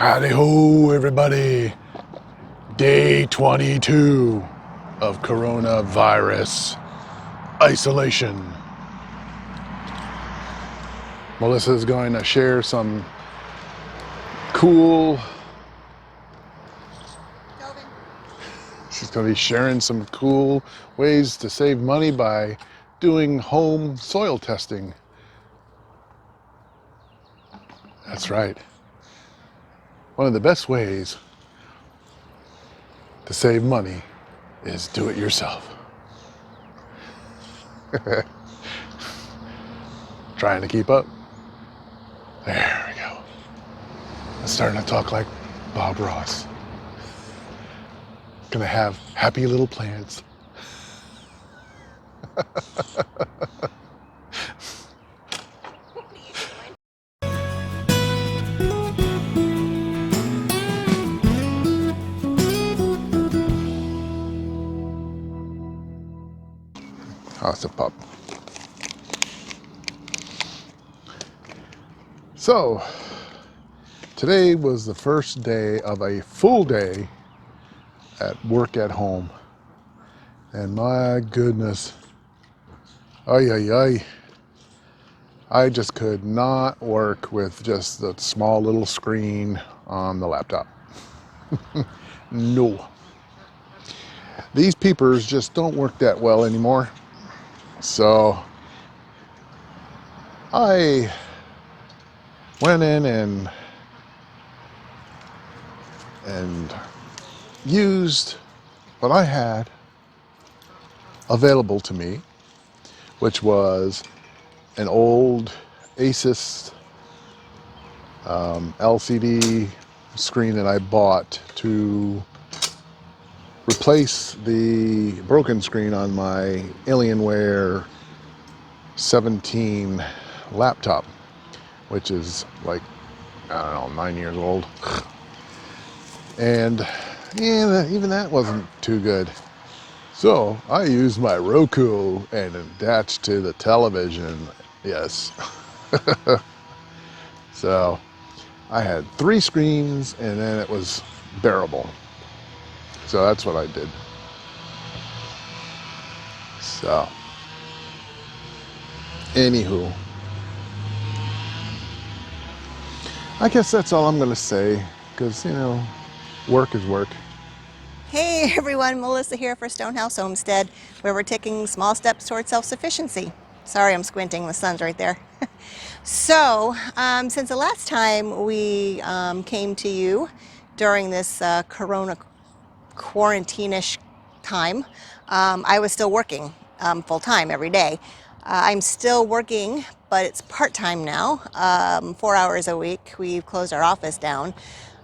Howdy ho, everybody. Day 22 of coronavirus isolation. Melissa's going to share some cool... She's going to be sharing some cool ways to save money by doing home soil testing. That's right. One of the best ways to save money is do it yourself. Trying to keep up. There we go. I'm starting to talk like Bob Ross. Gonna have happy little plants. Oh, it's a pup. So, today was the first day of a full day at work at home. And my goodness, I just could not work with just the small little screen on the laptop. No. These peepers just don't work that well anymore. So I went in and used what I had available to me, which was an old ASUS LCD screen that I bought to replace the broken screen on my Alienware 17 laptop, which is like, I don't know, 9 years old. And yeah, even that wasn't too good. So I used my Roku and attached to the television. Yes. So I had 3 screens and then it was bearable. So that's what I did. So, anywho, I guess that's all I'm going to say, because, you know, work is work. Hey everyone, Melissa here for Stonehouse Homestead, where we're taking small steps towards self-sufficiency. Sorry, I'm squinting, the sun's right there. So, since the last time we came to you during this corona quarantine-ish time, I was still working full-time every day. I'm still working, but it's part-time now, 4 hours a week. We've closed our office down,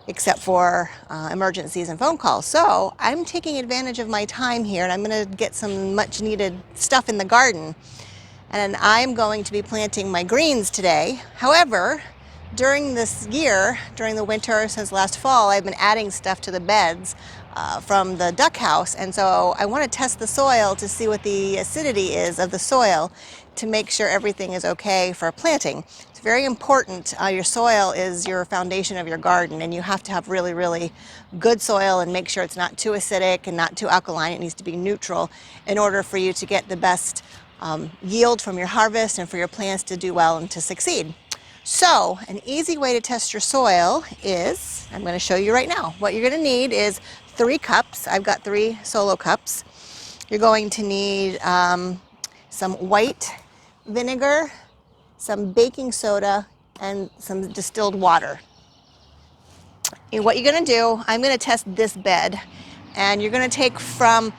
except for emergencies and phone calls. So I'm taking advantage of my time here, and I'm going to get some much-needed stuff in the garden. And I'm going to be planting my greens today. However, during this year, during the winter since last fall, I've been adding stuff to the beds from the duck house, and so I want to test the soil to see what the acidity is of the soil to make sure everything is okay for planting. It's very important. Your soil is your foundation of your garden, and you have to have really, really good soil and make sure it's not too acidic and not too alkaline. It needs to be neutral in order for you to get the best yield from your harvest and for your plants to do well and to succeed. So, an easy way to test your soil is, I'm going to show you right now. What you're going to need is 3 cups. I've got 3 solo cups. You're going to need some white vinegar, some baking soda, and some distilled water. And what you're going to do, I'm going to test this bed, and you're going to take from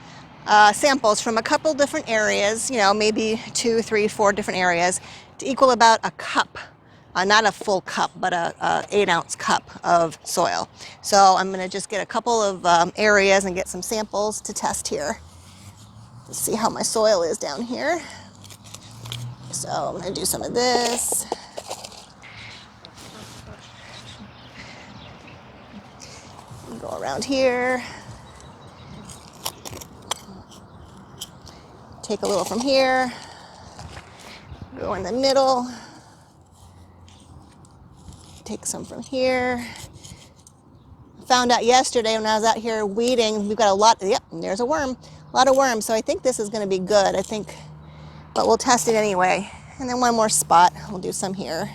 samples from a couple different areas, you know, maybe 2, 3, 4 different areas to equal about a cup. Not a full cup, but a 8-ounce cup of soil. So I'm going to just get a couple of areas and get some samples to test here. Let's see how my soil is down here. So I'm going to do some of this. Go around here. Take a little from here. Go in the middle. Take some from here, found out yesterday when I was out here weeding, we've got a lot, yep, and there's a worm, a lot of worms. So I think this is going to be good, I think, but we'll test it anyway. And then one more spot, we'll do some here.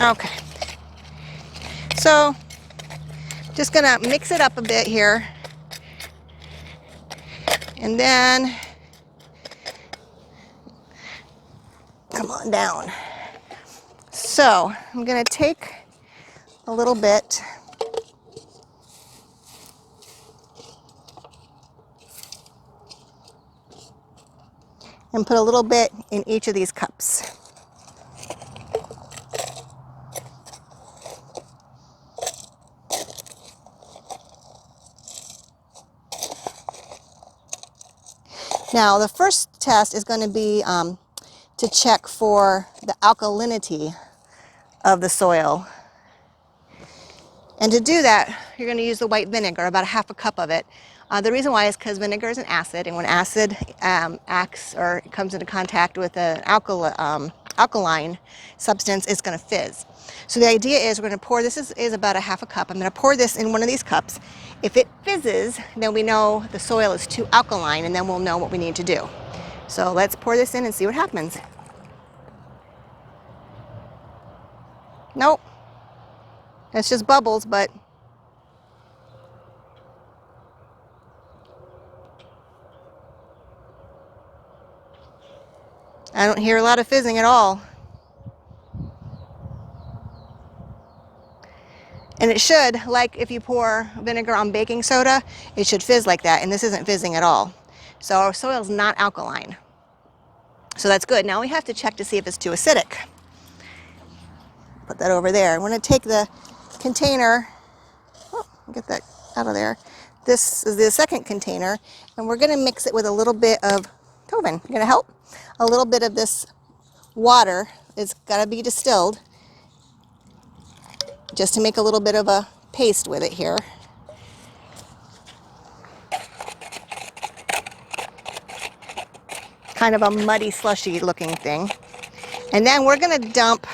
Okay, so just gonna mix it up a bit here, and then come on down. So I'm gonna take a little bit and put a little bit in each of these cups. Now, the first test is going to be to check for the alkalinity of the soil. And to do that, you're going to use the white vinegar, about 1/2 cup of it. The reason why is because vinegar is an acid, and when acid acts or comes into contact with an alkaline substance, it's going to fizz. So the idea is we're going to pour, this is about 1/2 cup. I'm going to pour this in one of these cups. If it fizzes, then we know the soil is too alkaline, and then we'll know what we need to do. So let's pour this in and see what happens. Nope. It's just bubbles, but I don't hear a lot of fizzing at all. And it should, like if you pour vinegar on baking soda, it should fizz like that, and this isn't fizzing at all. So our soil's not alkaline. So that's good. Now we have to check to see if it's too acidic. Put that over there. I'm going to take the container, get that out of there. This is the second container, and we're going to mix it with a little bit of, Tobin, you going to help? A little bit of this water. It's got to be distilled, just to make a little bit of a paste with it here. Kind of a muddy, slushy looking thing. And then we're going to dump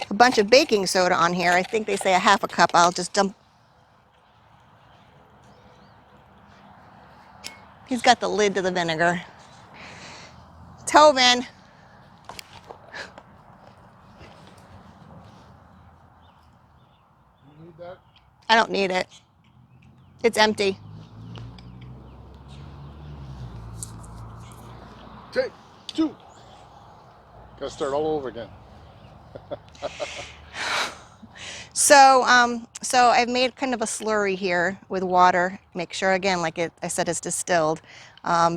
a bunch of baking soda on here. I think they say 1/2 cup. I'll just dump. He's got the lid to the vinegar. Tobin. You need that? I don't need it. It's empty. Take 2. Gotta start all over again. So I've made kind of a slurry here with water. Make sure, again, like I said, it's distilled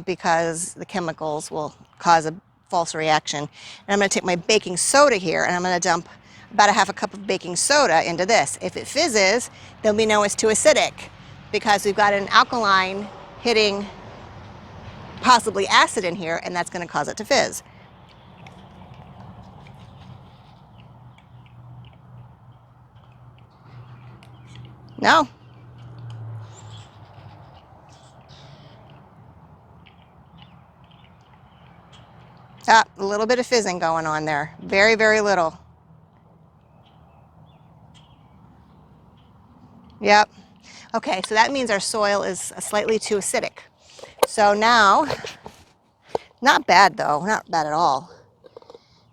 because the chemicals will cause a false reaction. And I'm going to take my baking soda here, and I'm going to dump about 1/2 cup of baking soda into this. If it fizzes, then we know it's too acidic because we've got an alkaline hitting possibly acid in here, and that's going to cause it to fizz. No. Ah, a little bit of fizzing going on there. Very, very little. Yep. Okay, so that means our soil is slightly too acidic. So now, not bad though, not bad at all.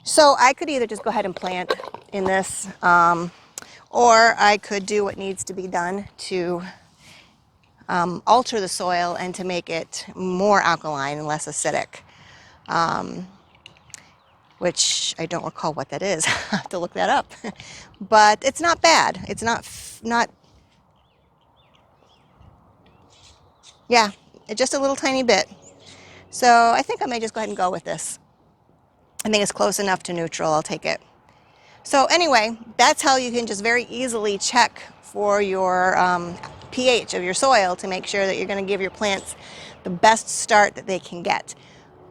So I could either just go ahead and plant in this, or I could do what needs to be done to alter the soil and to make it more alkaline and less acidic, which I don't recall what that is. I have to look that up. But it's not bad. It's not, yeah, just a little tiny bit. So I think I may just go ahead and go with this. I think it's close enough to neutral. I'll take it. So anyway, that's how you can just very easily check for your pH of your soil to make sure that you're going to give your plants the best start that they can get.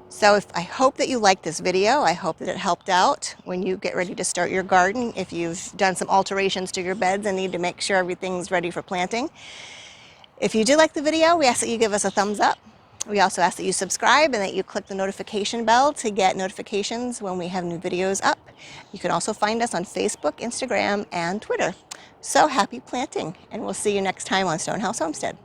So I hope that you liked this video. I hope that it helped out when you get ready to start your garden. If you've done some alterations to your beds and need to make sure everything's ready for planting. If you do like the video, we ask that you give us a thumbs up. We also ask that you subscribe and that you click the notification bell to get notifications when we have new videos up. You can also find us on Facebook, Instagram, and Twitter. So happy planting, and we'll see you next time on Stonehouse Homestead.